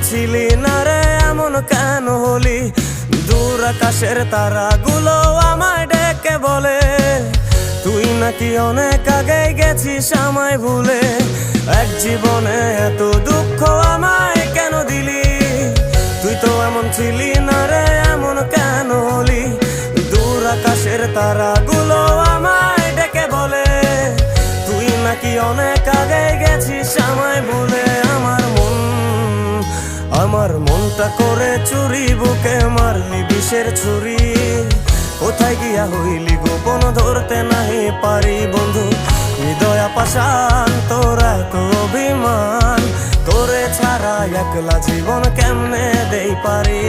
ছিলি না রে এমন কেন হলি? দূর আকাশের তারাগুলো আমায় ডেকে বলে তুই নাকি অনেক আগে গেছিস আমায় ভুলে। এক জীবনে এত দুঃখ আমায় কেন দিলি? তুই তো এমন ছিলি না রে এমন কেন হলি? দূর আকাশের তারাগুলো আমায় ডেকে বলে তুই নাকি অনেক আগে গেছিস আমায় ভুলে। আমার মনটা করে চুরি, বুকে মারলি বিষের ছুরি। কোথায় গিয়া হইলি গোপন ধরতে নাহি পারি বন্ধু। হৃদয় পাষাণ তোর এত অভিমান, তোরে ছাড়া একলা জীবন কেমনে দেই পারি।